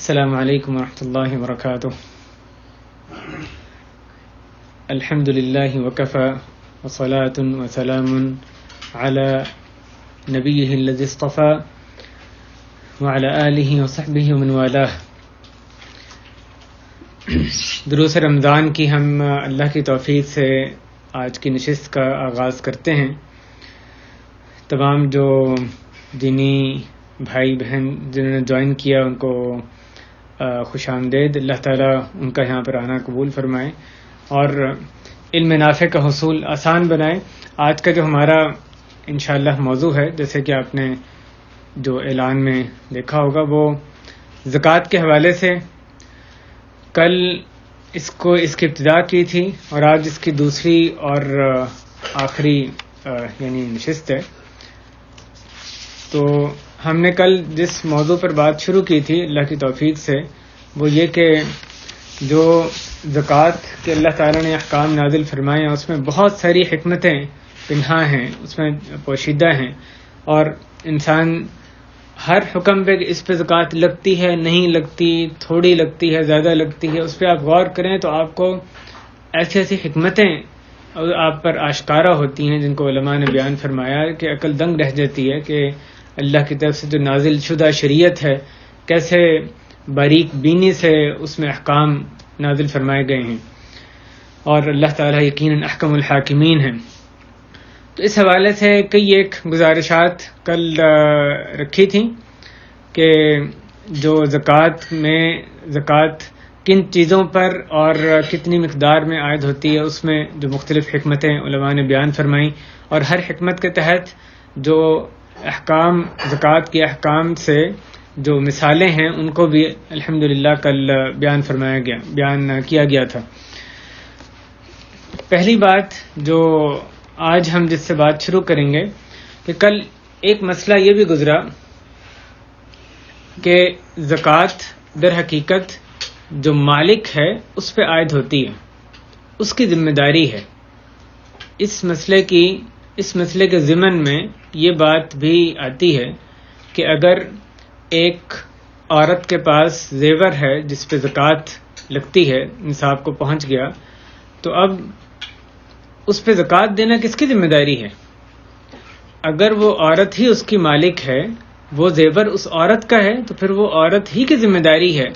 السلام علیکم ورحمۃ اللہ وبرکاتہ. الحمد للہ وکفی وصلاۃ وسلام علی نبیہ الذی اصطفی وعلی آلہ وصحبہ ومن والاه. دروس رمضان کی ہم اللہ کی توفیق سے آج کی نشست کا آغاز کرتے ہیں. تمام جو دینی بھائی بہن جنہوں نے جوائن کیا ان کو خوش آمدید. اللہ تعالیٰ ان کا یہاں پر آنا قبول فرمائے اور علم نافع کا حصول آسان بنائے. آج کا جو ہمارا انشاءاللہ موضوع ہے، جیسے کہ آپ نے جو اعلان میں دیکھا ہوگا، وہ زکوٰۃ کے حوالے سے. کل اس کی ابتدا کی تھی اور آج اس کی دوسری اور آخری یعنی نشست ہے. تو ہم نے کل جس موضوع پر بات شروع کی تھی اللہ کی توفیق سے، وہ یہ کہ جو زکوٰۃ کے اللہ تعالیٰ نے احکام نازل فرمائے ہیں اس میں بہت ساری حکمتیں پنہاں ہیں، اس میں پوشیدہ ہیں، اور انسان ہر حکم پہ اس پہ زکوٰۃ لگتی ہے نہیں لگتی، تھوڑی لگتی ہے زیادہ لگتی ہے، اس پہ آپ غور کریں تو آپ کو ایسی ایسی حکمتیں آپ پر آشکارا ہوتی ہیں جن کو علماء نے بیان فرمایا کہ عقل دنگ رہ جاتی ہے کہ اللہ کی طرف سے جو نازل شدہ شریعت ہے کیسے باریک بینی سے اس میں احکام نازل فرمائے گئے ہیں، اور اللہ تعالیٰ یقیناً احکم الحاکمین ہیں. تو اس حوالے سے کئی ایک گزارشات کل رکھی تھیں کہ جو زکوٰۃ کن چیزوں پر اور کتنی مقدار میں عائد ہوتی ہے، اس میں جو مختلف حکمتیں علماء نے بیان فرمائیں، اور ہر حکمت کے تحت جو احکام زکوٰۃ کے احکام سے جو مثالیں ہیں ان کو بھی الحمدللہ کل بیان کیا گیا تھا. پہلی بات جو آج ہم جس سے بات شروع کریں گے کہ کل ایک مسئلہ یہ بھی گزرا کہ زکوٰۃ در حقیقت جو مالک ہے اس پہ عائد ہوتی ہے، اس کی ذمہ داری ہے. اس مسئلے کے ضمن میں یہ بات بھی آتی ہے کہ اگر ایک عورت کے پاس زیور ہے جس پہ زکوٰۃ لگتی ہے، نصاب کو پہنچ گیا، تو اب اس پہ زکوٰۃ دینا کس کی ذمہ داری ہے؟ اگر وہ عورت ہی اس کی مالک ہے، وہ زیور اس عورت کا ہے، تو پھر وہ عورت ہی کی ذمہ داری ہے.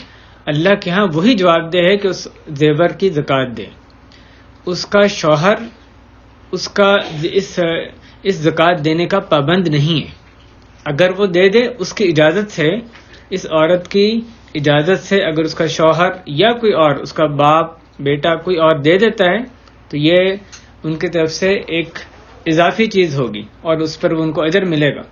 اللہ کے ہاں وہی جواب دہ ہے کہ اس زیور کی زکوٰۃ دے. اس کا شوہر اس کا اس زکوٰۃ دینے کا پابند نہیں ہے. اگر وہ دے دے اس کی اجازت سے، اس عورت کی اجازت سے، اگر اس کا شوہر یا کوئی اور اس کا باپ بیٹا کوئی اور دے دیتا ہے تو یہ ان کی طرف سے ایک اضافی چیز ہوگی اور اس پر ان کو اجر ملے گا،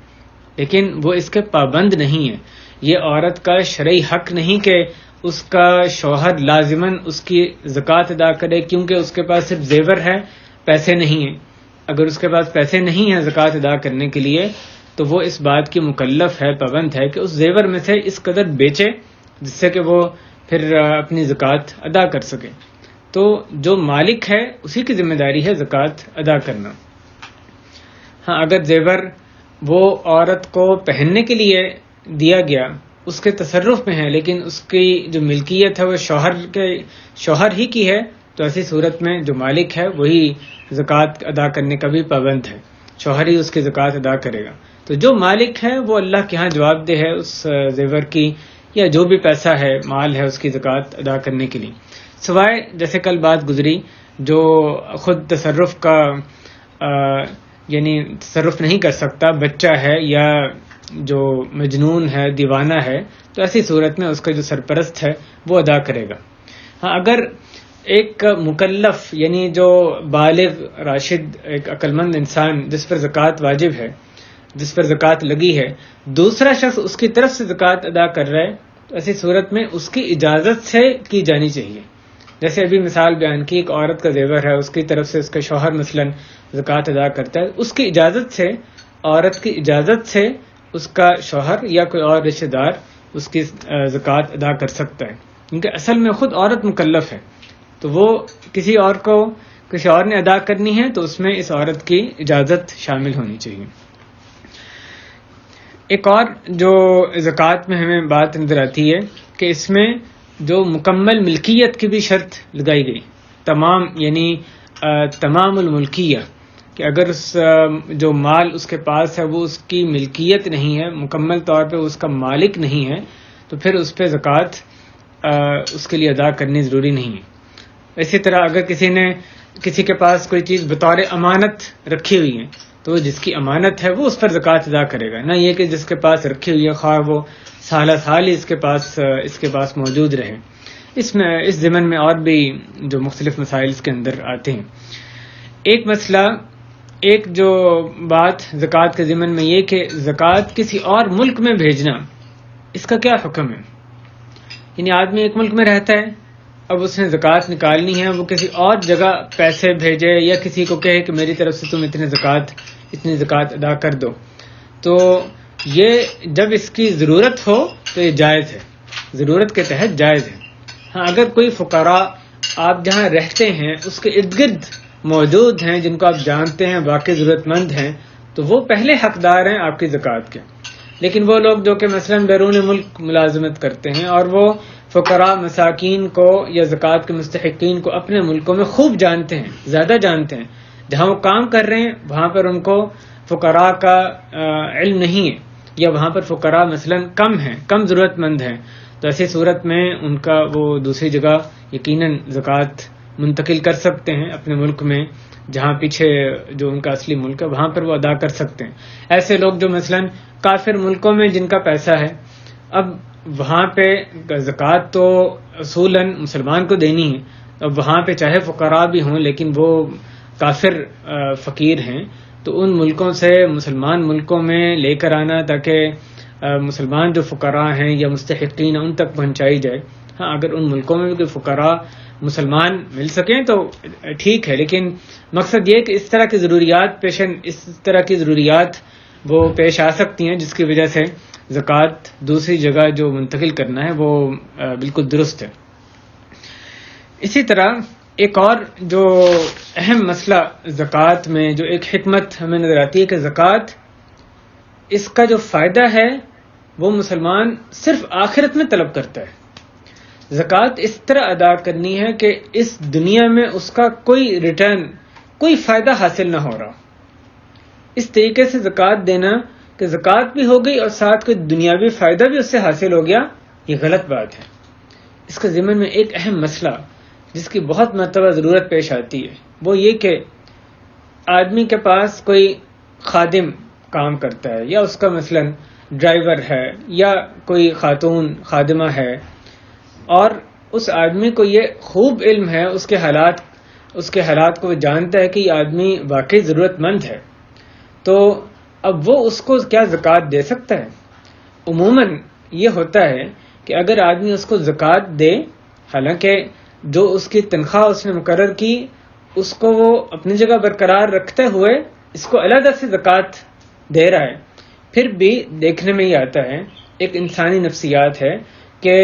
لیکن وہ اس کے پابند نہیں ہے. یہ عورت کا شرعی حق نہیں کہ اس کا شوہر لازماً اس کی زکوٰۃ ادا کرے، کیونکہ اس کے پاس صرف زیور ہے، پیسے نہیں ہیں. اگر اس کے پاس پیسے نہیں ہیں زکوٰۃ ادا کرنے کے لیے تو وہ اس بات کی مکلف ہے، پابند ہے کہ اس زیور میں سے اس قدر بیچے جس سے کہ وہ پھر اپنی زکوٰۃ ادا کر سکے. تو جو مالک ہے اسی کی ذمہ داری ہے زکوٰۃ ادا کرنا. ہاں، اگر زیور وہ عورت کو پہننے کے لیے دیا گیا، اس کے تصرف میں ہے، لیکن اس کی جو ملکیت ہے وہ شوہر ہی کی ہے، تو ایسی صورت میں جو مالک ہے وہی زکوٰۃ ادا کرنے کا بھی پابند ہے، شوہر ہی اس کی زکوٰۃ ادا کرے گا. تو جو مالک ہے وہ اللہ کے ہاں جواب دہ ہے اس زیور کی یا جو بھی پیسہ ہے، مال ہے، اس کی زکوٰۃ ادا کرنے کے لیے. سوائے جیسے کل بات گزری جو خود تصرف کا یعنی تصرف نہیں کر سکتا، بچہ ہے یا جو مجنون ہے، دیوانہ ہے، تو ایسی صورت میں اس کا جو سرپرست ہے وہ ادا کرے گا. ہاں، اگر ایک مکلف یعنی جو بالغ راشد ایک عقل مند انسان جس پر زکوٰۃ واجب ہے، جس پر زکوٰۃ لگی ہے، دوسرا شخص اس کی طرف سے زکوٰۃ ادا کر رہا ہے، تو ایسی صورت میں اس کی اجازت سے کی جانی چاہیے. جیسے ابھی مثال بیان کی، ایک عورت کا زیور ہے، اس کی طرف سے اس کا شوہر مثلا زکوٰۃ ادا کرتا ہے، اس کی اجازت سے، عورت کی اجازت سے اس کا شوہر یا کوئی اور رشتہ دار اس کی زکوٰۃ ادا کر سکتا ہے، کیونکہ اصل میں خود عورت مکلف ہے. تو وہ کسی اور نے ادا کرنی ہے تو اس میں اس عورت کی اجازت شامل ہونی چاہیے. ایک اور جو زکوٰۃ میں ہمیں بات نظر آتی ہے کہ اس میں جو مکمل ملکیت کی بھی شرط لگائی گئی، تمام یعنی تمام الملکیہ، کہ اگر اس جو مال اس کے پاس ہے وہ اس کی ملکیت نہیں ہے، مکمل طور پہ اس کا مالک نہیں ہے، تو پھر اس پہ زکوٰۃ اس کے لیے ادا کرنی ضروری نہیں ہے۔ اسی طرح اگر کسی کے پاس کوئی چیز بطور امانت رکھی ہوئی ہے تو جس کی امانت ہے وہ اس پر زکوٰۃ ادا کرے گا، نہ یہ کہ جس کے پاس رکھی ہوئی ہے خواہ وہ سالہ سال ہی اس کے پاس موجود رہے۔ اس ضمن میں اور بھی جو مختلف مسائل اس کے اندر آتے ہیں۔ ایک مسئلہ، ایک جو بات زکوٰۃ کے ضمن میں یہ کہ زکوٰۃ کسی اور ملک میں بھیجنا، اس کا کیا حکم ہے؟ یعنی آدمی ایک ملک میں رہتا ہے، اب اس نے زکوٰۃ نکالنی ہے، وہ کسی اور جگہ پیسے بھیجے یا کسی کو کہے کہ میری طرف سے تم اتنی زکوٰۃ ادا کر دو، تو یہ جب اس کی ضرورت ہو تو یہ جائز ہے، ضرورت کے تحت جائز ہے۔ ہاں، اگر کوئی فقراء آپ جہاں رہتے ہیں اس کے ارد گرد موجود ہیں جن کو آپ جانتے ہیں واقعی ضرورت مند ہیں، تو وہ پہلے حقدار ہیں آپ کی زکوٰۃ کے۔ لیکن وہ لوگ جو کہ مثلاً بیرون ملک ملازمت کرتے ہیں اور وہ فقراء مساکین کو یا زکوٰۃ کے مستحقین کو اپنے ملکوں میں خوب جانتے ہیں، زیادہ جانتے ہیں، جہاں وہ کام کر رہے ہیں وہاں پر ان کو فقراء کا علم نہیں ہے، یا وہاں پر فقراء مثلاً کم ضرورت مند ہیں، تو ایسی صورت میں ان کا وہ دوسری جگہ یقیناً زکوٰۃ منتقل کر سکتے ہیں اپنے ملک میں، جہاں پیچھے جو ان کا اصلی ملک ہے وہاں پر وہ ادا کر سکتے ہیں۔ ایسے لوگ جو مثلاً کافر ملکوں میں جن کا پیسہ ہے، اب وہاں پہ زکوٰۃ تو اصولاً مسلمان کو دینی ہے، اب وہاں پہ چاہے فقراء بھی ہوں لیکن وہ کافر فقیر ہیں، تو ان ملکوں سے مسلمان ملکوں میں لے کر آنا تاکہ مسلمان جو فقراء ہیں یا مستحقین ہیں ان تک پہنچائی جائے۔ ہاں، اگر ان ملکوں میں بھی کوئی فقراء مسلمان مل سکیں تو ٹھیک ہے، لیکن مقصد یہ کہ اس طرح کی ضروریات وہ پیش آ سکتی ہیں جس کی وجہ سے زکوٰۃ دوسری جگہ جو منتقل کرنا ہے وہ بالکل درست ہے۔ اسی طرح ایک اور جو اہم مسئلہ زکوٰۃ میں جو ایک حکمت ہمیں نظر آتی ہے کہ زکوٰۃ اس کا جو فائدہ ہے وہ مسلمان صرف آخرت میں طلب کرتا ہے۔ زکوٰۃ اس طرح ادا کرنی ہے کہ اس دنیا میں اس کا کوئی ریٹرن، کوئی فائدہ حاصل نہ ہو رہا، اس طریقے سے زکوٰۃ دینا کہ زکوٰۃ بھی ہو گئی اور ساتھ کوئی دنیاوی فائدہ بھی اس سے حاصل ہو گیا، یہ غلط بات ہے۔ اس کے ضمن میں ایک اہم مسئلہ جس کی بہت مرتبہ ضرورت پیش آتی ہے وہ یہ کہ آدمی کے پاس کوئی خادم کام کرتا ہے، یا اس کا مثلاً ڈرائیور ہے یا کوئی خاتون خادمہ ہے، اور اس آدمی کو یہ خوب علم ہے اس کے حالات کو وہ جانتا ہے کہ یہ آدمی واقعی ضرورت مند ہے، تو اب وہ اس کو کیا زکوٰۃ دے سکتا ہے؟ عموماً یہ ہوتا ہے کہ اگر آدمی اس کو زکوٰۃ دے، حالانکہ جو اس کی تنخواہ اس نے مقرر کی اس کو وہ اپنی جگہ برقرار رکھتے ہوئے اس کو علیحدہ سے زکوٰۃ دے رہا ہے، پھر بھی دیکھنے میں یہ آتا ہے، ایک انسانی نفسیات ہے کہ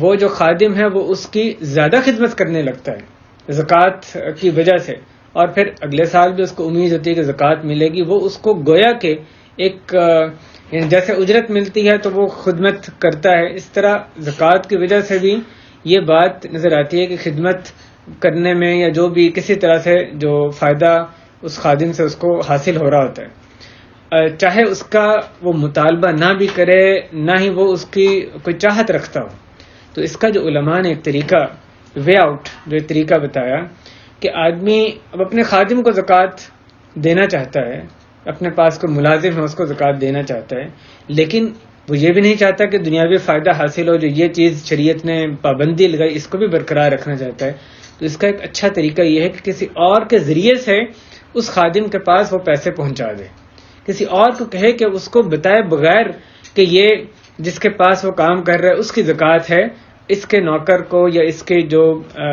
وہ جو خادم ہے وہ اس کی زیادہ خدمت کرنے لگتا ہے زکوٰۃ کی وجہ سے، اور پھر اگلے سال بھی اس کو امید ہوتی ہے کہ زکوٰۃ ملے گی، وہ اس کو گویا کہ ایک جیسے اجرت ملتی ہے تو وہ خدمت کرتا ہے، اس طرح زکوٰۃ کی وجہ سے بھی یہ بات نظر آتی ہے کہ خدمت کرنے میں یا جو بھی کسی طرح سے جو فائدہ اس خادم سے اس کو حاصل ہو رہا ہوتا ہے، چاہے اس کا وہ مطالبہ نہ بھی کرے نہ ہی وہ اس کی کوئی چاہت رکھتا ہو، تو اس کا جو علماء نے ایک طریقہ وے آؤٹ جو ایک طریقہ بتایا کہ آدمی اب اپنے خادم کو زکوٰۃ دینا چاہتا ہے، اپنے پاس کوئی ملازم ہے اس کو زکوٰۃ دینا چاہتا ہے، لیکن وہ یہ بھی نہیں چاہتا کہ دنیاوی فائدہ حاصل ہو، جو یہ چیز شریعت نے پابندی لگائی اس کو بھی برقرار رکھنا چاہتا ہے، تو اس کا ایک اچھا طریقہ یہ ہے کہ کسی اور کے ذریعے سے اس خادم کے پاس وہ پیسے پہنچا دے، کسی اور کو کہے کہ اس کو بتائے بغیر کہ یہ جس کے پاس وہ کام کر رہا ہے اس کی زکوٰۃ ہے، اس کے نوکر کو یا اس کے جو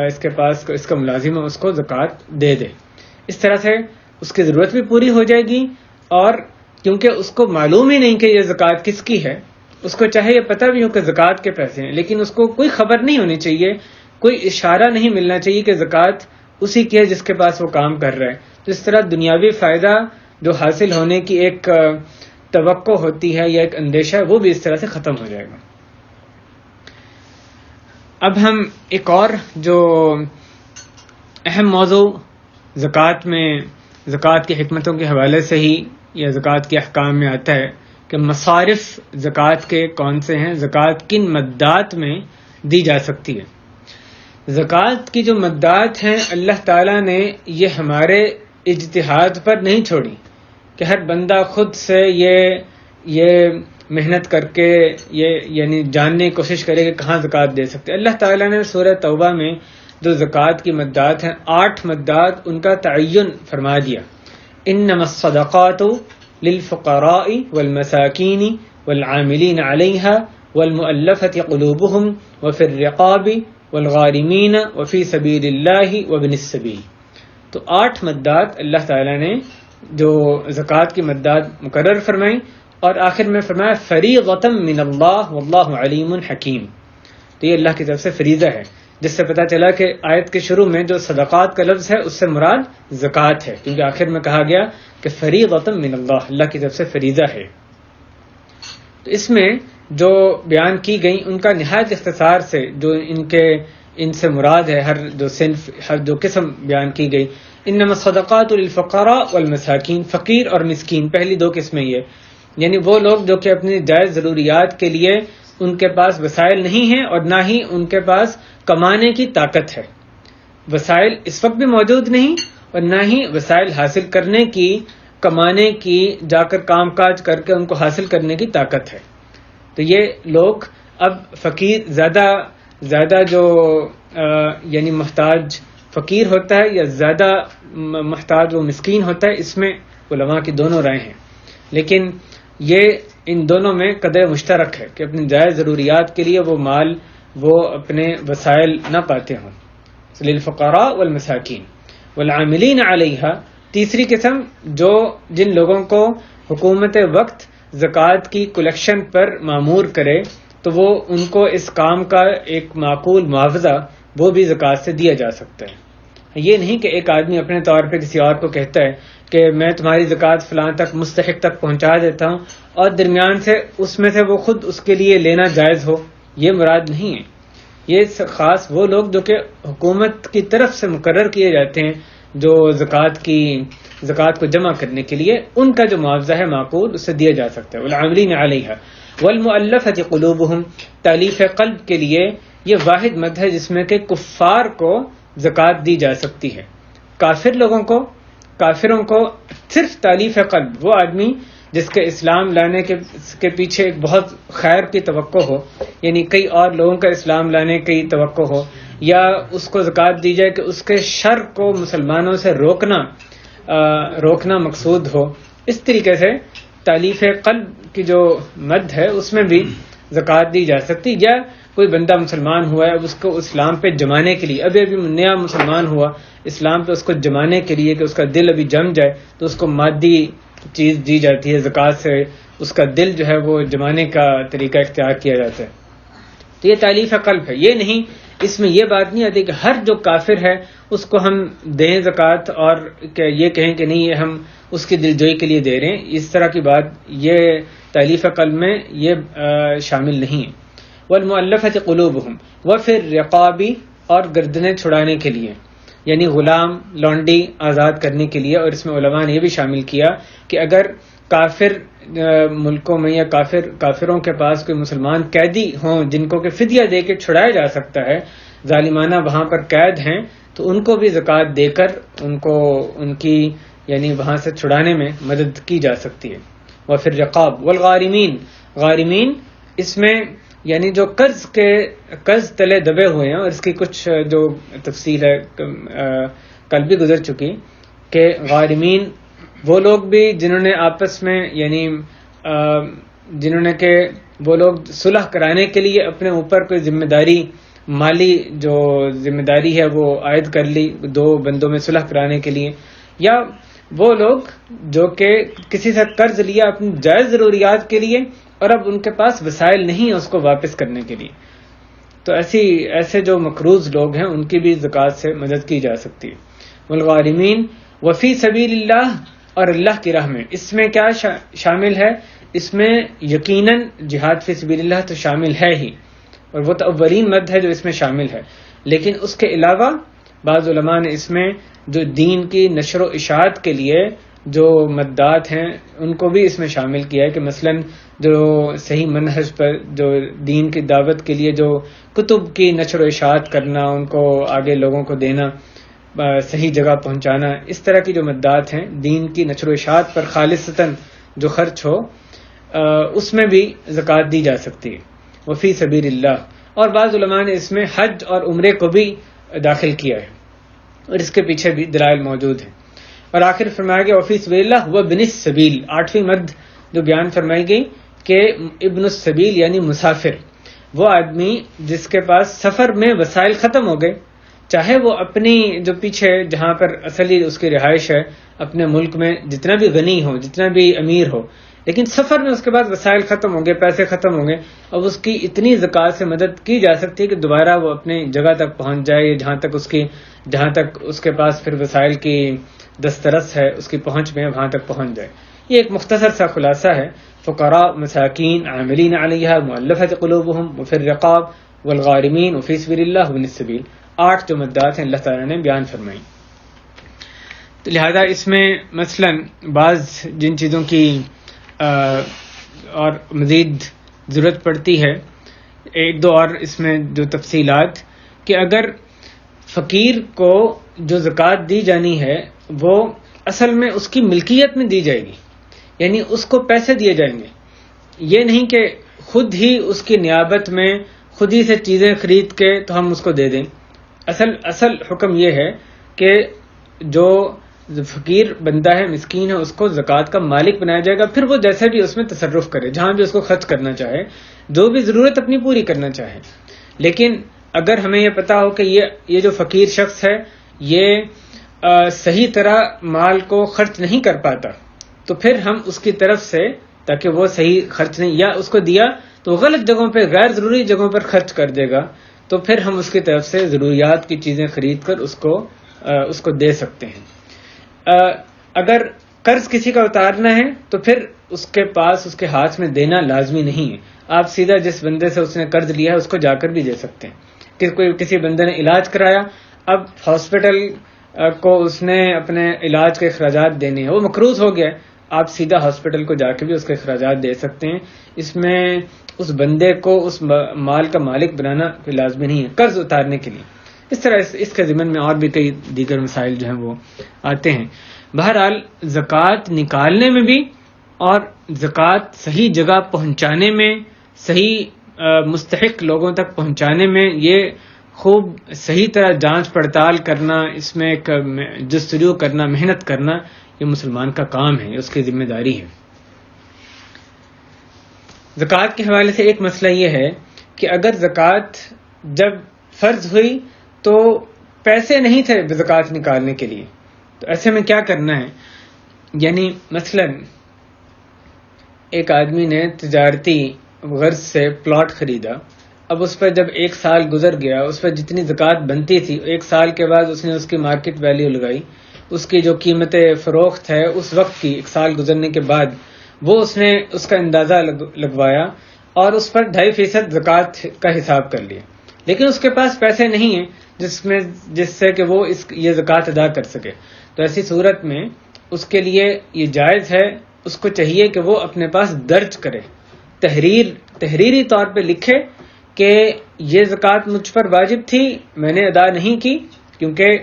اس کے پاس اس کا ملازم ہے اس کو زکوٰۃ دے دے۔ اس طرح سے اس کی ضرورت بھی پوری ہو جائے گی، اور کیونکہ اس کو معلوم ہی نہیں کہ یہ زکوٰۃ کس کی ہے، اس کو چاہے یہ پتہ بھی ہو کہ زکوٰۃ کے پیسے ہیں لیکن اس کو کوئی خبر نہیں ہونی چاہیے، کوئی اشارہ نہیں ملنا چاہیے کہ زکوٰۃ اسی کی ہے جس کے پاس وہ کام کر رہا ہے، تو اس طرح دنیاوی فائدہ جو حاصل ہونے کی ایک توقع ہوتی ہے یا ایک اندیشہ ہے وہ بھی اس طرح سے ختم ہو جائے گا۔ اب ہم ایک اور جو اہم موضوع زکوٰۃ میں زکوٰۃ کی حکمتوں کے حوالے سے ہی یا زکوٰۃ کے احکام میں آتا ہے کہ مصارف زکوٰۃ کے کون سے ہیں، زکوٰۃ کن مدات میں دی جا سکتی ہے۔ زکوٰۃ کی جو مدات ہیں اللہ تعالیٰ نے یہ ہمارے اجتہاد پر نہیں چھوڑی کہ ہر بندہ خود سے یہ محنت کر کے یہ یعنی جاننے کی کوشش کرے کہ کہاں زکوٰۃ دے سکتے۔ اللہ تعالیٰ نے سورہ توبہ میں جو زکوٰۃ کی مدات ہیں 8 مدات ان کا تعین فرما دیا۔ انما الصدقات للفقراء والمساکین والعاملین علیہا والمؤلفۃ قلوبہم وفی الرقاب والغارمین وفی سبیل اللہ وابن السبیل۔ تو 8 مدات اللہ تعالیٰ نے جو زکوٰۃ کی مدات مقرر فرمائی، اور آخر میں فرمایا فریضۃ من اللہ واللہ علیم حکیم۔ تو یہ اللہ کی طرف سے فریضہ ہے، جس سے پتہ چلا کہ آیت کے شروع میں جو صدقات کا لفظ ہے اس سے مراد زکوٰۃ ہے، کیونکہ آخر میں کہا گیا کہ فریضۃ من اللہ کی طرف سے فریضہ ہے۔ تو اس میں جو بیان کی گئی ان کا نہایت اختصار سے جو ان سے مراد ہے، ہر جو صنف ہر جو قسم بیان کی گئی۔ انما الصدقات للفقراء والمساکین، فقیر اور مسکین پہلی 2 قسمیں یہ، یعنی وہ لوگ جو کہ اپنی جائز ضروریات کے لیے ان کے پاس وسائل نہیں ہیں اور نہ ہی ان کے پاس کمانے کی طاقت ہے، وسائل اس وقت بھی موجود نہیں اور نہ ہی وسائل حاصل کرنے کی، کمانے کی، جا کر کام کاج کر کے ان کو حاصل کرنے کی طاقت ہے۔ تو یہ لوگ اب فقیر زیادہ جو یعنی محتاج فقیر ہوتا ہے یا زیادہ محتاج وہ مسکین ہوتا ہے، اس میں علماء کی دونوں رائے ہیں، لیکن یہ ان دونوں میں قدر مشترک ہے کہ اپنی جائز ضروریات کے لیے وہ مال وہ اپنے وسائل نہ پاتے ہوں۔ للفقراء والمساکین والعاملین علیہا، تیسری قسم جن لوگوں کو حکومت وقت زکوٰۃ کی کلیکشن پر مامور کرے تو وہ ان کو اس کام کا ایک معقول معاوضہ وہ بھی زکوٰۃ سے دیا جا سکتا ہے۔ یہ نہیں کہ ایک آدمی اپنے طور پہ کسی اور کو کہتا ہے کہ میں تمہاری زکوٰۃ فلاں تک مستحق تک پہنچا دیتا ہوں اور درمیان سے اس میں سے وہ خود اس کے لیے لینا جائز ہو، یہ مراد نہیں ہے۔ یہ خاص وہ لوگ جو کہ حکومت کی طرف سے مقرر کیے جاتے ہیں جو زکوٰۃ کو جمع کرنے کے لیے، ان کا جو معاوضہ ہے معقول اسے دیا جا سکتا ہے۔ والعاملین علیہا والمؤلفۃ قلوبہم، تالیف قلب کے لیے یہ واحد مد ہے جس میں کہ کفار کو زکوٰۃ دی جا سکتی ہے۔ کافروں کو صرف تالیف قلب، وہ آدمی جس کے اسلام لانے کے پیچھے ایک بہت خیر کی توقع ہو، یعنی کئی اور لوگوں کا اسلام لانے کی توقع ہو، یا اس کو زکوٰۃ دی جائے کہ اس کے شر کو مسلمانوں سے روکنا مقصود ہو، اس طریقے سے تالیف قلب کی جو مد ہے اس میں بھی زکوٰۃ دی جا سکتی۔ یا کوئی بندہ مسلمان ہوا ہے، اب اس کو اسلام پہ جمانے کے لیے، ابھی نیا مسلمان ہوا، اسلام پہ اس کو جمانے کے لیے کہ اس کا دل ابھی جم جائے تو اس کو مادی چیز دی جاتی ہے، زکوٰۃ سے اس کا دل جو ہے وہ جمانے کا طریقہ اختیار کیا جاتا ہے۔ تو یہ تالیف قلب ہے، یہ نہیں، اس میں یہ بات نہیں آتی کہ ہر جو کافر ہے اس کو ہم دیں زکوٰۃ اور کہ یہ کہیں کہ نہیں یہ ہم اس کی دلجوئی کے لیے دے رہے ہیں، اس طرح کی بات یہ تالیف قلب میں یہ شامل نہیں ہے۔ والمؤلفۃ قلوبہم وفی الرقاب، اور گردنیں چھڑانے کے لیے، یعنی غلام لونڈی آزاد کرنے کے لیے۔ اور اس میں علماء نے یہ بھی شامل کیا کہ اگر کافر ملکوں میں یا کافروں کے پاس کوئی مسلمان قیدی ہوں جن کو کہ فدیہ دے کے چھڑایا جا سکتا ہے، ظالمانہ وہاں پر قید ہیں، تو ان کو بھی زکوٰۃ دے کر ان کی یعنی وہاں سے چھڑانے میں مدد کی جا سکتی ہے۔ وفی الرقاب والغارمین، غارمین اس میں یعنی جو قرض تلے دبے ہوئے ہیں، اور اس کی کچھ جو تفصیل ہے کل بھی گزر چکی کہ غارمین وہ لوگ بھی جنہوں نے آپس میں یعنی جنہوں نے کہ وہ لوگ صلح کرانے کے لیے اپنے اوپر کوئی ذمہ داری، مالی جو ذمہ داری ہے وہ عائد کر لی 2 بندوں میں صلح کرانے کے لیے، یا وہ لوگ جو کہ کسی سے قرض لیا اپنی جائز ضروریات کے لیے اور اب ان کے پاس وسائل نہیں ہیں اس کو واپس کرنے کے لیے، تو ایسے جو مقروض لوگ ہیں ان کی بھی زکوٰۃ سے مدد کی جا سکتی ہے۔ والغارمین وفی سبیل اللہ، اور اللہ کی راہ میں، اس میں کیا شامل ہے؟ اس میں یقیناً جہاد فی سبیل اللہ تو شامل ہے ہی، اور وہ تو اولین مد ہے جو اس میں شامل ہے. لیکن اس کے علاوہ بعض علماء نے اس میں جو دین کی نشر و اشاعت کے لیے جو مدات ہیں ان کو بھی اس میں شامل کیا ہے کہ مثلا جو صحیح منہج پر جو دین کی دعوت کے لیے جو کتب کی نشر و اشاعت کرنا، ان کو آگے لوگوں کو دینا، صحیح جگہ پہنچانا، اس طرح کی جو مدات ہیں دین کی نشر و اشاعت پر خالصتاً جو خرچ ہو اس میں بھی زکوٰۃ دی جا سکتی ہے. وفی سبیل اللہ. اور بعض علماء نے اس میں حج اور عمرے کو بھی داخل کیا ہے اور اس کے پیچھے بھی دلائل موجود ہیں. اور آخر فرمایا گیا وفی سبیل اللہ وابن السبیل. 8ویں مد جو بیان فرمائی گئی کہ ابن السبیل یعنی مسافر، وہ آدمی جس کے پاس سفر میں وسائل ختم ہو گئے، چاہے وہ اپنی جو پیچھے جہاں پر اصلی اس کی رہائش ہے اپنے ملک میں جتنا بھی غنی ہو، جتنا بھی امیر ہو، لیکن سفر میں اس کے بعد وسائل ختم ہوں گے، پیسے ختم ہوں گے، اب اس کی اتنی زکوٰۃ سے مدد کی جا سکتی ہے کہ دوبارہ وہ اپنی جگہ تک پہنچ جائے، جہاں تک اس کے پاس پھر وسائل کی دسترس ہے، اس کی پہنچ میں وہاں تک پہنچ جائے. یہ ایک مختصر سا خلاصہ ہے. فقراء، مساکین، عاملین علیہا، مؤلفۃ قلوبہم، وفی الرقاب والغارمین، وفی سبیل اللہ وابن السبیل. 8 جو مدات ہیں اللہ تعالیٰ نے بیان فرمائی. تو لہذا اس میں مثلا بعض جن چیزوں کی اور مزید ضرورت پڑتی ہے، ایک دو اور اس میں جو تفصیلات، کہ اگر فقیر کو جو زکوٰۃ دی جانی ہے وہ اصل میں اس کی ملکیت میں دی جائے گی، یعنی اس کو پیسے دیے جائیں گے. یہ نہیں کہ خود ہی اس کی نیابت میں خود ہی سے چیزیں خرید کے تو ہم اس کو دے دیں. اصل حکم یہ ہے کہ جو فقیر بندہ ہے، مسکین ہے، اس کو زکوٰۃ کا مالک بنایا جائے گا. پھر وہ جیسے بھی اس میں تصرف کرے، جہاں بھی اس کو خرچ کرنا چاہے، جو بھی ضرورت اپنی پوری کرنا چاہے. لیکن اگر ہمیں یہ پتا ہو کہ یہ جو فقیر شخص ہے یہ صحیح طرح مال کو خرچ نہیں کر پاتا، تو پھر ہم اس کی طرف سے، تاکہ وہ صحیح خرچ نہیں، یا اس کو دیا تو غلط جگہوں پہ، غیر ضروری جگہوں پر خرچ کر دے گا، تو پھر ہم اس کی طرف سے ضروریات کی چیزیں خرید کر اس کو دے سکتے ہیں. اگر قرض کسی کا اتارنا ہے تو پھر اس کے پاس، اس کے ہاتھ میں دینا لازمی نہیں ہے. آپ سیدھا جس بندے سے اس نے قرض لیا ہے اس کو جا کر بھی دے سکتے ہیں. کسی بندے نے علاج کرایا، اب ہاسپٹل کو اس نے اپنے علاج کے اخراجات دینے ہیں، وہ مقروض ہو گیا، آپ سیدھا ہاسپٹل کو جا کے بھی اس کے اخراجات دے سکتے ہیں. اس میں اس بندے کو اس مال کا مالک بنانا کوئی لازمی نہیں ہے قرض اتارنے کے لیے. اس طرح اس کے ضمن میں اور بھی کئی دیگر مسائل جو ہیں وہ آتے ہیں. بہرحال زکوٰۃ نکالنے میں بھی اور زکوٰۃ صحیح جگہ پہنچانے میں، صحیح مستحق لوگوں تک پہنچانے میں، یہ خوب صحیح طرح جانچ پڑتال کرنا، اس میں ایک جستجو کرنا، محنت کرنا، یہ مسلمان کا کام ہے، اس کی ذمہ داری ہے. زکوٰۃ کے حوالے سے ایک مسئلہ یہ ہے کہ اگر زکوٰۃ جب فرض ہوئی تو پیسے نہیں تھے زکوٰۃ نکالنے کے لیے، تو ایسے میں کیا کرنا ہے؟ یعنی مثلا ایک آدمی نے تجارتی غرض سے پلاٹ خریدا، اب اس پر جب 1 سال گزر گیا، اس پر جتنی زکوٰۃ بنتی تھی 1 سال کے بعد اس نے اس کی مارکیٹ ویلیو لگائی، اس کی جو قیمت فروخت ہے اس وقت کی 1 سال گزرنے کے بعد وہ اس نے اس کا اندازہ لگوایا اور اس پر 2.5% زکوٰۃ کا حساب کر لیا. لیکن اس کے پاس پیسے نہیں ہیں جس سے کہ وہ یہ زکوٰۃ ادا کر سکے. تو ایسی صورت میں اس کے لیے یہ جائز ہے، اس کو چاہیے کہ وہ اپنے پاس درج کرے، تحریری طور پہ لکھے کہ یہ زکوٰۃ مجھ پر واجب تھی، میں نے ادا نہیں کی کیونکہ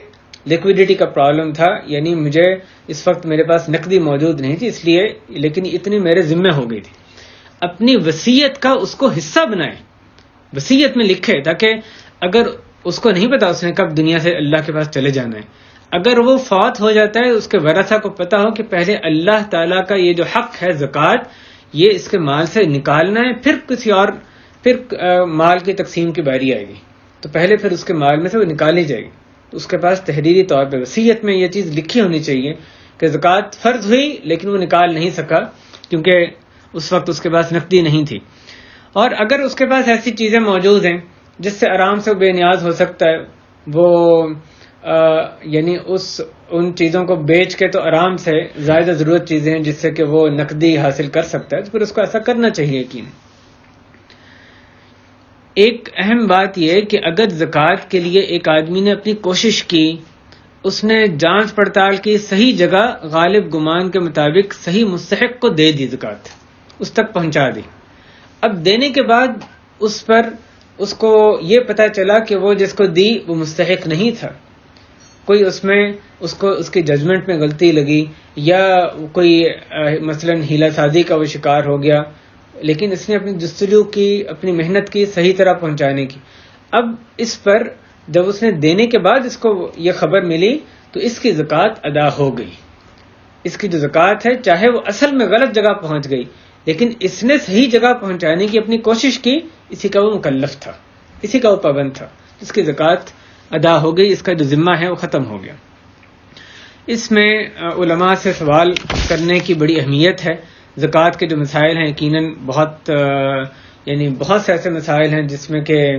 لیکویڈیٹی کا پرابلم تھا، یعنی مجھے اس وقت میرے پاس نقدی موجود نہیں تھی اس لیے، لیکن اتنی میرے ذمہ ہو گئی تھی. اپنی وصیت کا اس کو حصہ بنائے، وصیت میں لکھے، تاکہ اگر اس کو نہیں پتا اس نے کب دنیا سے اللہ کے پاس چلے جانا ہے، اگر وہ فوت ہو جاتا ہے اس کے ورثہ کو پتا ہو کہ پہلے اللہ تعالیٰ کا یہ جو حق ہے زکوٰۃ، یہ اس کے مال سے نکالنا ہے، پھر مال کی تقسیم کی باری آئے گی تو پہلے پھر اس کے مال میں سے وہ نکالی جائے گی. تو اس کے پاس تحریری طور پہ وصیت میں یہ چیز لکھی ہونی چاہیے کہ زکوٰۃ فرض ہوئی لیکن وہ نکال نہیں سکا کیونکہ اس وقت اس کے پاس نقدی نہیں تھی. اور اگر اس کے پاس ایسی چیزیں موجود ہیں جس سے آرام سے بے نیاز ہو سکتا ہے، وہ یعنی ان چیزوں کو بیچ کے تو آرام سے زائدہ ضرورت چیزیں ہیں جس سے کہ وہ نقدی حاصل کر سکتا ہے، تو پھر اس کو ایسا کرنا چاہیے. یقین ایک اہم بات یہ کہ اگر زکوٰۃ کے لیے ایک آدمی نے اپنی کوشش کی، اس نے جانچ پڑتال کی، صحیح جگہ غالب گمان کے مطابق صحیح مستحق کو دے دی، زکوٰۃ اس تک پہنچا دی، اب دینے کے بعد اس کو یہ پتہ چلا کہ وہ جس کو دی وہ مستحق نہیں تھا، کوئی اس کی ججمنٹ میں غلطی لگی، یا کوئی مثلا ہیلا سازی کا وہ شکار ہو گیا، لیکن اس نے اپنی جستجو کی، اپنی محنت کی صحیح طرح پہنچانے کی، اب اس پر جب اس نے دینے کے بعد اس کو یہ خبر ملی تو اس کی زکوٰۃ ادا ہو گئی۔ اس کی جو زکوٰۃ ہے چاہے وہ اصل میں غلط جگہ پہنچ گئی، لیکن اس نے صحیح جگہ پہنچانے کی اپنی کوشش کی، اسی کا وہ مکلف تھا، اسی کا وہ پابند تھا، اس کی زکوٰۃ ادا ہو گئی، اس کا جو ذمہ ہے وہ ختم ہو گیا۔ اس میں علماء سے سوال کرنے کی بڑی اہمیت ہے۔ زکوٰۃ کے جو مسائل ہیں یقیناً بہت سے ایسے مسائل ہیں جس میں کہ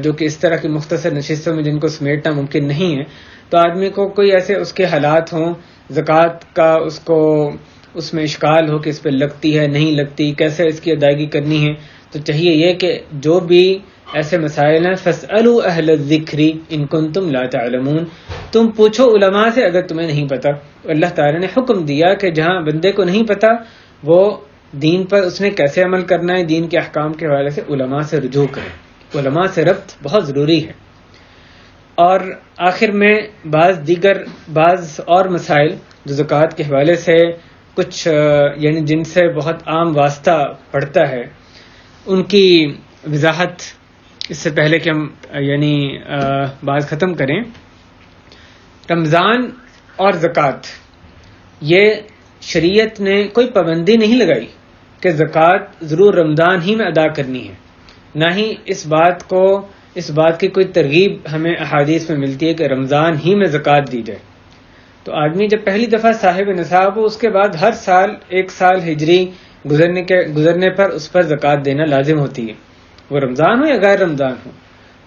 جو کہ اس طرح کی مختصر نشستوں میں جن کو سمیٹنا ممکن نہیں ہے، تو آدمی کو کوئی ایسے اس کے حالات ہوں، زکوٰۃ کا اس میں اشکال ہو کہ اس پہ لگتی ہے نہیں لگتی، کیسے اس کی ادائیگی کرنی ہے، تو چاہیے یہ کہ جو بھی ایسے مسائل ہیں فَاسْأَلُوا أَهْلَ الذِّكْرِ إِن كُنتُمْ لَا تَعْلَمُونَ، تم پوچھو علماء سے اگر تمہیں نہیں پتا۔ اللہ تعالیٰ نے حکم دیا کہ جہاں بندے کو نہیں پتا وہ دین پر اس نے کیسے عمل کرنا ہے، دین کے احکام کے حوالے سے علماء سے رجوع کرے، علماء سے ربط بہت ضروری ہے۔ اور آخر میں بعض اور مسائل جو زکوٰۃ کے حوالے سے کچھ جن سے بہت عام واسطہ پڑتا ہے، ان کی وضاحت اس سے پہلے کہ ہم بات ختم کریں۔ رمضان اور زکوٰۃ، یہ شریعت نے کوئی پابندی نہیں لگائی کہ زکوٰۃ ضرور رمضان ہی میں ادا کرنی ہے، نہ ہی اس بات کی کوئی ترغیب ہمیں احادیث میں ملتی ہے کہ رمضان ہی میں زکوٰۃ دی جائے۔ تو آدمی جب پہلی دفعہ صاحب نصاب ہو، اس کے بعد ہر سال ایک سال ہجری گزرنے پر اس پر زکوٰۃ دینا لازم ہوتی ہے، وہ رمضان ہو یا غیر رمضان ہو۔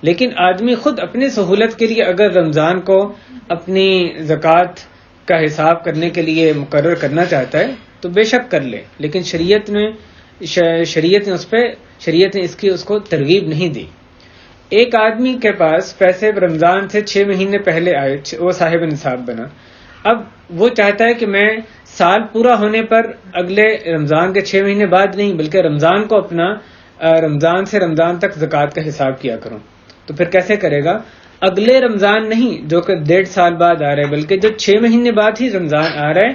لیکن آدمی خود اپنی سہولت کے لیے اگر رمضان کو اپنی زکوٰۃ کا حساب کرنے کے لیے مقرر کرنا چاہتا ہے تو بے شک کر لے، لیکن شریعت نے اس کو ترغیب نہیں دی۔ ایک آدمی کے پاس پیسے رمضان سے 6 مہینے پہلے آئے، وہ صاحب نصاب بنا، اب وہ چاہتا ہے کہ میں سال پورا ہونے پر اگلے رمضان کے 6 مہینے بعد نہیں بلکہ رمضان کو اپنا رمضان سے رمضان تک زکوٰۃ کا حساب کیا کروں، تو پھر کیسے کرے گا؟ اگلے رمضان نہیں جو کہ 1.5 سال بعد آ رہا ہے بلکہ جو 6 مہینے بعد ہی رمضان آ رہا ہے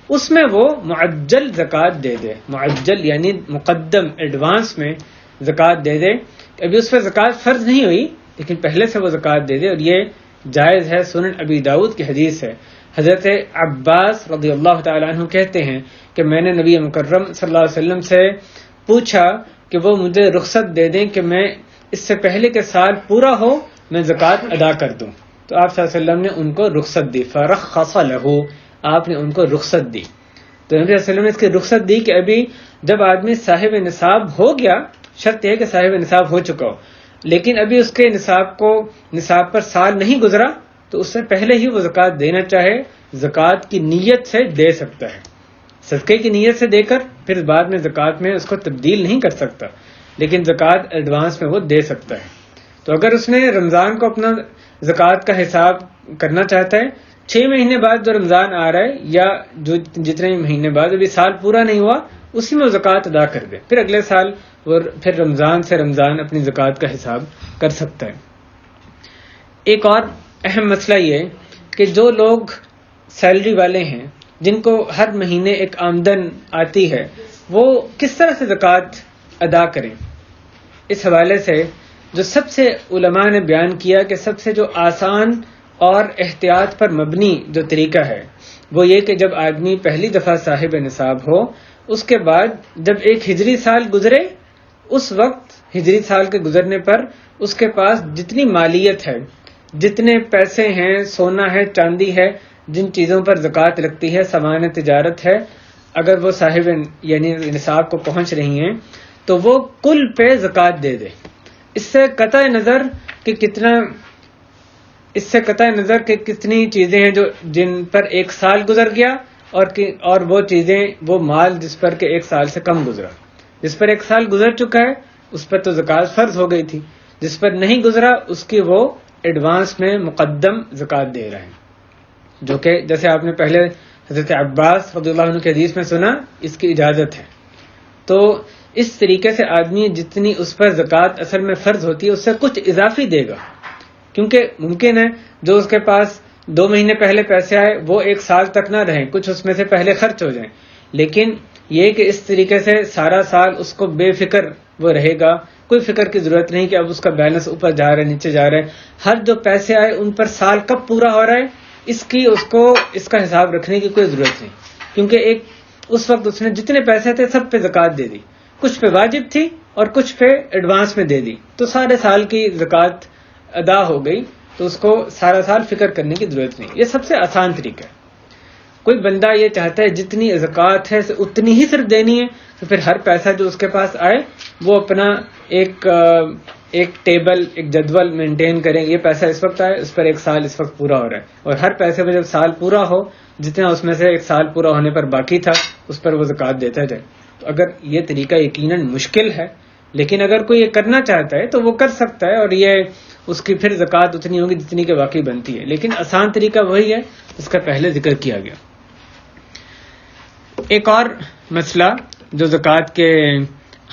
اس میں وہ معجل زکوٰۃ دے دے، معجل یعنی مقدم ایڈوانس میں زکوٰۃ دے دے۔ ابھی اس پر زکوٰۃ فرض نہیں ہوئی لیکن پہلے سے وہ زکوٰۃ دے دے، اور یہ جائز ہے۔ سنن ابی داؤد کی حدیث ہے، حضرت عباس رضی اللہ تعالیٰ عنہ کہتے ہیں کہ میں نے نبی مکرم صلی اللہ علیہ وسلم سے پوچھا کہ وہ مجھے رخصت دے دیں کہ میں اس سے پہلے کہ سال پورا ہو میں زکوٰۃ ادا کر دوں، تو آپ صلی اللہ علیہ وسلم نے ان کو رخصت دی، فرخص لہ، آپ نے ان کو رخصت دی۔ تو نبی صلی اللہ علیہ وسلم نے اس کی رخصت دی کہ ابھی جب آدمی صاحب نصاب ہو گیا، شرط یہ کہ صاحب نصاب ہو چکا ہو، لیکن ابھی اس کے نصاب پر سال نہیں گزرا تو اس سے پہلے ہی وہ زکوٰۃ دینا چاہے، زکوٰۃ کی نیت سے دے سکتا ہے، صدقے کی نیت سے دے کر پھر بعد میں زکوٰۃ میں اس کو تبدیل نہیں کر سکتا، لیکن زکوٰۃ ایڈوانس میں وہ دے سکتا ہے۔ تو اگر اس نے رمضان کو اپنا زکوٰۃ کا حساب کرنا چاہتا ہے، 6 مہینے بعد جو رمضان آ رہا ہے یا جو جتنے مہینے بعد ابھی سال پورا نہیں ہوا اسی میں وہ زکوٰۃ ادا کر دے، پھر اگلے سال وہ پھر رمضان سے رمضان اپنی زکوٰۃ کا حساب کر سکتا ہے۔ ایک اور اہم مسئلہ یہ کہ جو لوگ سیلری والے ہیں، جن کو ہر مہینے ایک آمدن آتی ہے، وہ کس طرح سے زکوٰۃ ادا کریں؟ اس حوالے سے جو سب سے علماء نے بیان کیا کہ سب سے جو آسان اور احتیاط پر مبنی جو طریقہ ہے وہ یہ کہ جب آدمی پہلی دفعہ صاحب نصاب ہو، اس کے بعد جب ایک ہجری سال گزرے، اس وقت ہجری سال کے گزرنے پر اس کے پاس جتنی مالیت ہے، جتنے پیسے ہیں، سونا ہے، چاندی ہے، جن چیزوں پر زکوٰۃ لگتی ہے، سامان تجارت ہے، اگر وہ صاحب نصاب کو پہنچ رہی ہیں تو وہ کل پہ زکوٰۃ دے دے۔ اس سے قطع نظر کہ کتنی چیزیں ہیں جن پر 1 سال گزر گیا اور وہ چیزیں، وہ مال جس پر کہ 1 سال سے کم گزرا، جس پر 1 سال گزر چکا ہے اس پر تو زکوٰۃ فرض ہو گئی تھی، جس پر نہیں گزرا اس کی وہ ایڈوانس میں مقدم زکوٰۃ دے رہے ہیں، جو کہ جیسے آپ نے پہلے حضرت عباس رضی اللہ عنہ کے حدیث میں سنا، اس کی اجازت ہے۔ تو اس طریقے سے آدمی جتنی اس پر زکوٰۃ اصل میں فرض ہوتی ہے اس سے کچھ اضافی دے گا، کیونکہ ممکن ہے جو اس کے پاس 2 مہینے پہلے پیسے آئے وہ 1 سال تک نہ رہیں، کچھ اس میں سے پہلے خرچ ہو جائیں، لیکن یہ کہ اس طریقے سے سارا سال اس کو بے فکر وہ رہے گا، کوئی فکر کی ضرورت نہیں کہ اب اس کا بیلنس اوپر جا رہا ہے نیچے جا رہا ہے، ہر جو پیسے آئے ان پر سال کب پورا ہو رہا ہے اس کا حساب رکھنے کی کوئی ضرورت نہیں، کیونکہ اس وقت اس نے جتنے پیسے تھے سب پہ زکوٰۃ دے دی، کچھ پہ واجب تھی اور کچھ پہ ایڈوانس میں دے دی، تو سارے سال کی زکوٰۃ ادا ہو گئی، تو اس کو سارا سال فکر کرنے کی ضرورت نہیں۔ یہ سب سے آسان طریقہ ہے۔ کوئی بندہ یہ چاہتا ہے جتنی زکوٰۃ ہے اتنی ہی صرف دینی ہے، تو پھر ہر پیسہ جو اس کے پاس آئے وہ اپنا ایک ٹیبل، ایک جدول مینٹین کریں، یہ پیسہ اس وقت آئے، اس پر 1 سال اس وقت پورا ہو رہا ہے، اور ہر پیسے پہ جب سال پورا ہو جتنا اس میں سے 1 سال پورا ہونے پر باقی تھا اس پر وہ زکوٰۃ دیتا جائے۔ تو اگر یہ طریقہ یقیناً مشکل ہے، لیکن اگر کوئی یہ کرنا چاہتا ہے تو وہ کر سکتا ہے، اور یہ اس کی پھر زکوٰۃ اتنی ہوگی جتنی کہ واقعی بنتی ہے، لیکن آسان طریقہ وہی ہے جس کا پہلے ذکر کیا گیا۔ ایک اور مسئلہ جو زکوٰۃ کے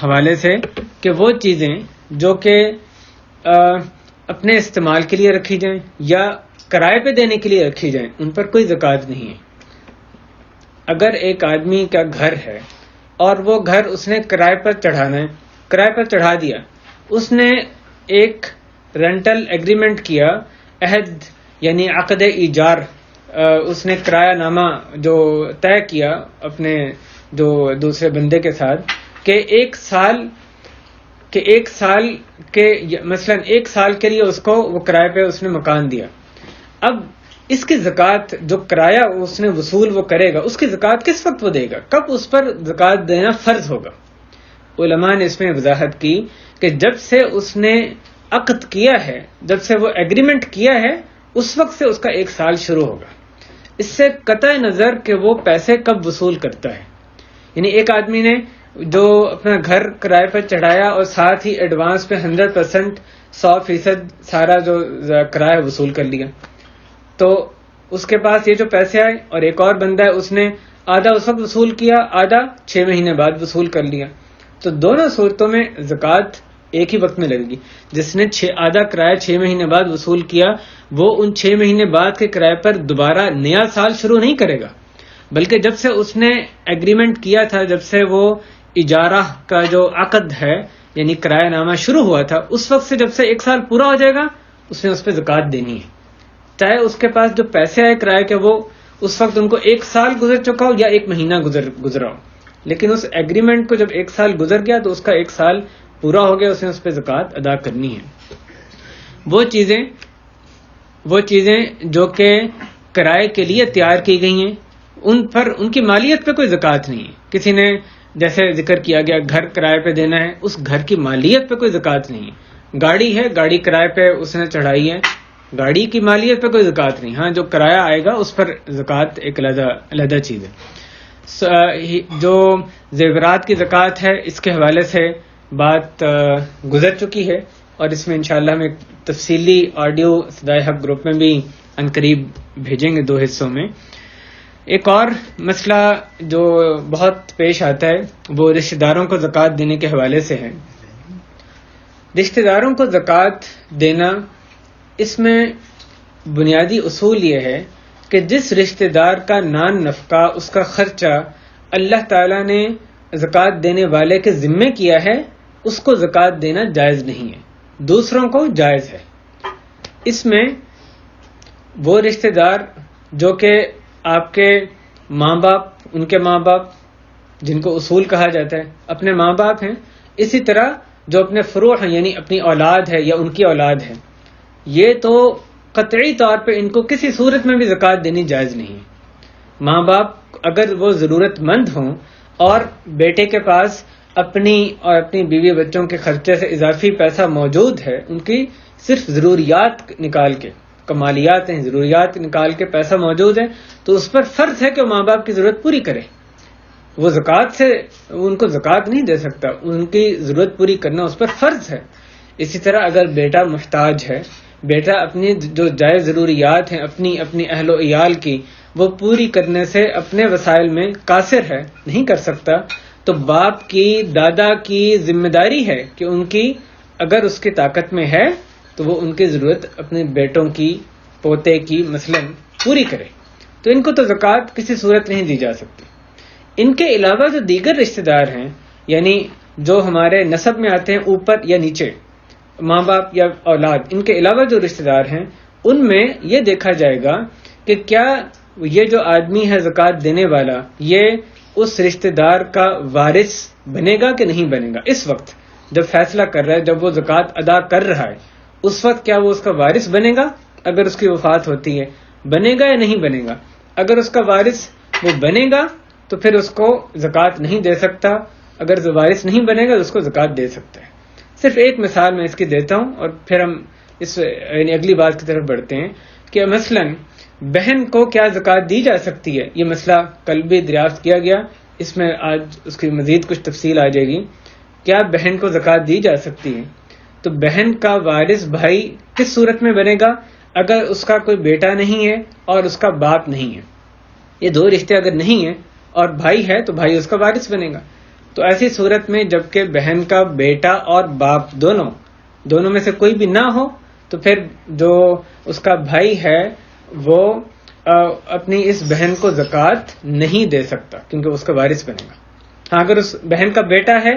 حوالے سے کہ وہ چیزیں جو کہ اپنے استعمال کے لیے رکھی جائیں یا کرائے پہ دینے کے لیے رکھی جائیں ان پر کوئی زکوٰۃ نہیں ہے۔ اگر ایک آدمی کا گھر ہے اور وہ گھر اس نے کرائے پر چڑھانا ہے، کرائے پر چڑھا دیا، اس نے ایک رینٹل ایگریمنٹ کیا، عہد یعنی عقد ایجار، اس نے کرایہ نامہ جو طے کیا اپنے جو دوسرے بندے کے ساتھ کہ 1 سال کے مثلا 1 سال کے لیے اس کو وہ کرائے پہ اس نے مکان دیا۔ اب اس کی زکوٰۃ جو کرایہ اس نے وصول وہ کرے گا، اس کی زکوٰۃ کس وقت وہ دے گا، کب اس پر زکوٰۃ دینا فرض ہوگا؟ علماء نے اس میں وضاحت کی کہ جب سے اس نے عقد کیا ہے، جب سے وہ ایگریمنٹ کیا ہے، اس وقت سے اس کا 1 سال شروع ہوگا، اس سے قطع نظر کہ وہ پیسے کب وصول کرتا ہے۔ یعنی ایک آدمی نے جو اپنا گھر کرائے پر چڑھایا اور ساتھ ہی ایڈوانس پہ 100% 100% سارا جو کرایہ وصول کر لیا، تو اس کے پاس یہ جو پیسے آئے، اور ایک اور بندہ ہے اس نے آدھا اس وقت وصول کیا، آدھا 6 مہینے بعد وصول کر لیا، تو دونوں صورتوں میں زکوٰۃ ایک ہی وقت میں لگے گی۔ جس نے آدھا کرایہ 6 مہینے بعد وصول کیا، وہ ان 6 مہینے بعد کے کرائے پر دوبارہ نیا سال شروع نہیں کرے گا، بلکہ جب سے اس نے ایگریمنٹ کیا تھا، جب سے وہ اجارہ کا جو عقد ہے یعنی کرایہ نامہ شروع ہوا تھا، اس وقت سے جب سے 1 سال پورا ہو جائے گا اس نے اس پہ زکوٰۃ دینی ہے، چاہے اس کے پاس جو پیسے آئے کرایہ کے وہ اس وقت ان کو 1 سال گزر چکا ہو یا 1 مہینہ گزرا ہو، لیکن اس ایگریمنٹ کو جب 1 سال گزر گیا تو اس کا 1 سال پورا ہو گیا، اس نے اس پہ زکوٰۃ ادا کرنی ہے۔ وہ چیزیں جو کہ کرائے کے لیے تیار کی گئی ہیں ان کی مالیت پہ کوئی زکوٰۃ نہیں ہے۔ کسی نے جیسے ذکر کیا گیا گھر کرائے پہ دینا ہے، اس گھر کی مالیت پہ کوئی زکوٰۃ نہیں ہے۔ گاڑی ہے، گاڑی کرائے پہ اس نے چڑھائی ہے، گاڑی کی مالیت پہ کوئی زکوٰۃ نہیں، ہاں جو کرایہ آئے گا اس پر زکوٰۃ ایک علیحدہ چیز ہے۔ جو زیورات کی زکوٰۃ ہے اس کے حوالے سے بات گزر چکی ہے، اور اس میں انشاءاللہ ہم ایک تفصیلی آڈیو صدائے حق گروپ میں بھی عنقریب بھیجیں گے 2 حصوں میں۔ ایک اور مسئلہ جو بہت پیش آتا ہے وہ رشتہ داروں کو زکوٰۃ دینے کے حوالے سے ہے۔ رشتہ داروں کو زکوٰۃ دینا، اس میں بنیادی اصول یہ ہے کہ جس رشتہ دار کا نان نفقہ، اس کا خرچہ اللہ تعالیٰ نے زکوٰۃ دینے والے کے ذمے کیا ہے، اس کو زکوٰۃ دینا جائز نہیں ہے، دوسروں کو جائز ہے۔ اس میں وہ رشتہ دار جو کہ آپ کے ماں باپ، ان کے ماں باپ جن کو اصول کہا جاتا ہے اپنے ماں باپ ہیں، اسی طرح جو اپنے فروع ہیں یعنی اپنی اولاد ہے یا ان کی اولاد ہے، یہ تو قطعی طور پہ ان کو کسی صورت میں بھی زکوٰۃ دینی جائز نہیں ہے۔ ماں باپ اگر وہ ضرورت مند ہوں اور بیٹے کے پاس اپنی اور اپنی بیوی بچوں کے خرچے سے اضافی پیسہ موجود ہے، ان کی صرف ضروریات نکال کے، کمالیات ہیں، ضروریات نکال کے پیسہ موجود ہے، تو اس پر فرض ہے کہ وہ ماں باپ کی ضرورت پوری کرے۔ وہ زکوٰۃ سے ان کو زکوٰۃ نہیں دے سکتا، ان کی ضرورت پوری کرنا اس پر فرض ہے۔ اسی طرح اگر بیٹا محتاج ہے، بیٹا اپنی جو جائز ضروریات ہیں اپنی اہل و عیال کی وہ پوری کرنے سے اپنے وسائل میں قاصر ہے، نہیں کر سکتا، تو باپ کی دادا کی ذمہ داری ہے کہ ان کی اگر اس کی طاقت میں ہے تو وہ ان کی ضرورت اپنے بیٹوں کی، پوتے کی مثلاً پوری کرے۔ تو ان کو تو زکوٰۃ کسی صورت نہیں دی جا سکتی۔ ان کے علاوہ جو دیگر رشتہ دار ہیں، یعنی جو ہمارے نسب میں آتے ہیں اوپر یا نیچے، ماں باپ یا اولاد، ان کے علاوہ جو رشتہ دار ہیں ان میں یہ دیکھا جائے گا کہ کیا یہ جو آدمی ہے زکوٰۃ دینے والا یہ اس رشتہ دار کا وارث بنے گا کہ نہیں بنے گا۔ اس وقت جب فیصلہ کر رہا ہے، جب وہ زکوٰۃ ادا کر رہا ہے، اس وقت کیا وہ اس کا وارث بنے گا؟ اگر اس کی وفات ہوتی ہے بنے گا یا نہیں بنے گا؟ اگر اس کا وارث وہ بنے گا تو پھر اس کو زکوٰۃ نہیں دے سکتا، اگر وارث نہیں بنے گا تو اس کو زکوٰۃ دے سکتا ہے۔ صرف ایک مثال میں اس کی دیتا ہوں اور پھر ہم اس یعنی اگلی بات کی طرف بڑھتے ہیں کہ مثلاً بہن کو کیا زکوٰۃ دی جا سکتی ہے؟ یہ مسئلہ کل بھی دریافت کیا گیا، اس میں آج اس کی مزید کچھ تفصیل آ جائے گی۔ کیا بہن کو زکوٰۃ دی جا سکتی ہے؟ تو بہن کا وارث بھائی کس صورت میں بنے گا؟ اگر اس کا کوئی بیٹا نہیں ہے اور اس کا باپ نہیں ہے، یہ دو رشتے اگر نہیں ہیں اور بھائی ہے تو بھائی اس کا وارث بنے گا۔ تو ایسی صورت میں جبکہ بہن کا بیٹا اور باپ دونوں میں سے کوئی بھی نہ ہو تو پھر جو اس کا بھائی ہے وہ اپنی اس بہن کو زکوٰۃ نہیں دے سکتا کیونکہ اس کا وارث بنے گا۔ ہاں اگر اس بہن کا بیٹا ہے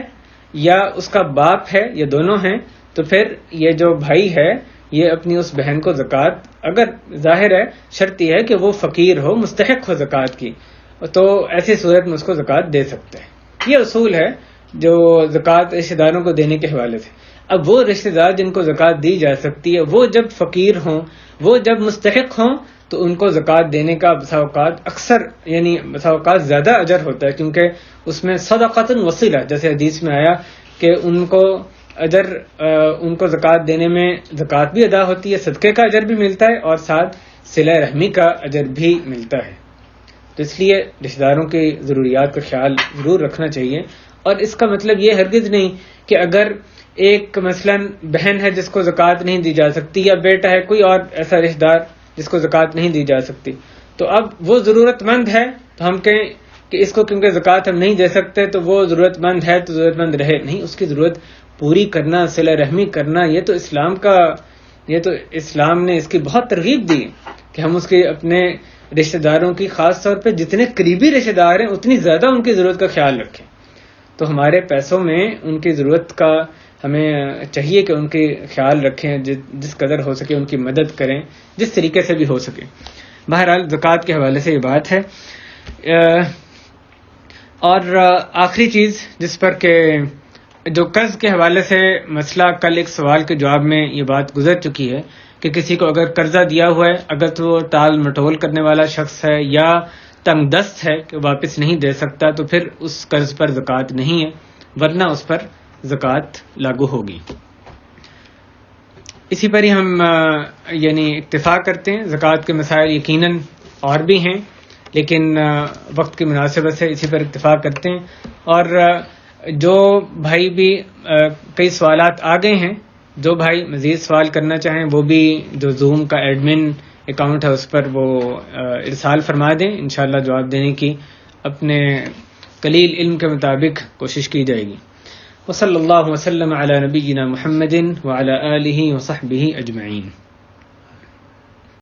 یا اس کا باپ ہے یا دونوں ہیں تو پھر یہ جو بھائی ہے یہ اپنی اس بہن کو زکوٰۃ، اگر ظاہر ہے شرط یہ ہے کہ وہ فقیر ہو، مستحق ہو زکوٰۃ کی، تو ایسی صورت میں اس کو زکوٰۃ دے سکتے ہیں۔ یہ اصول ہے جو زکوٰۃ رشتہ داروں کو دینے کے حوالے سے۔ اب وہ رشتہ دار جن کو زکوٰۃ دی جا سکتی ہے وہ جب فقیر ہوں، وہ جب مستحق ہوں تو ان کو زکوٰۃ دینے کا بسا اوقات اکثر یعنی بسا اوقات زیادہ اجر ہوتا ہے، کیونکہ اس میں صدقۃ وصیلہ جیسے حدیث میں آیا کہ ان کو اجر، ان کو زکوٰۃ دینے میں زکوٰۃ بھی ادا ہوتی ہے، صدقے کا اجر بھی ملتا ہے اور ساتھ صلہ رحمی کا اجر بھی ملتا ہے۔ تو اس لیے رشتہ داروں کی ضروریات کا خیال ضرور رکھنا چاہیے، اور اس کا مطلب یہ ہرگز نہیں کہ اگر ایک مثلاً بہن ہے جس کو زکوٰۃ نہیں دی جا سکتی یا بیٹا ہے کوئی اور ایسا رشتہ دار جس کو زکوٰۃ نہیں دی جا سکتی تو اب وہ ضرورت مند ہے تو ہم کہیں کہ اس کو کیونکہ زکوٰۃ ہم نہیں دے سکتے تو وہ ضرورت مند ہے تو ضرورت مند رہے، نہیں، اس کی ضرورت پوری کرنا، صلہ رحمی کرنا، یہ تو اسلام نے اس کی بہت ترغیب دی کہ ہم اس کے اپنے رشتہ داروں کی، خاص طور پہ جتنے قریبی رشتہ دار ہیں اتنی زیادہ ان کی ضرورت کا خیال رکھیں۔ تو ہمارے پیسوں میں ان کی ضرورت کا ہمیں چاہیے کہ ان کی خیال رکھیں، جس قدر ہو سکے ان کی مدد کریں، جس طریقے سے بھی ہو سکے۔ بہرحال زکوٰۃ کے حوالے سے یہ بات ہے۔ اور آخری چیز جس پر کہ جو قرض کے حوالے سے مسئلہ، کل ایک سوال کے جواب میں یہ بات گزر چکی ہے کہ کسی کو اگر قرضہ دیا ہوا ہے، اگر تو وہ ٹال مٹول کرنے والا شخص ہے یا تنگ دست ہے کہ واپس نہیں دے سکتا تو پھر اس قرض پر زکوٰۃ نہیں ہے، ورنہ اس پر زکوٰۃ لاگو ہوگی۔ اسی پر ہی ہم یعنی اکتفا کرتے ہیں۔ زکوٰۃ کے مسائل یقیناً اور بھی ہیں لیکن وقت کی مناسبت سے اسی پر اکتفا کرتے ہیں۔ اور جو بھائی بھی کئی سوالات آ گئے ہیں، جو بھائی مزید سوال کرنا چاہیں وہ بھی جو زوم کا ایڈمن اکاؤنٹ ہے اس پر وہ ارسال فرما دیں، انشاءاللہ جواب دینے کی اپنے قلیل علم کے مطابق کوشش کی جائے گی۔ وصلی اللہ وسلم علی نبینا محمد وعلی آلہ وصحبہ اجمعین۔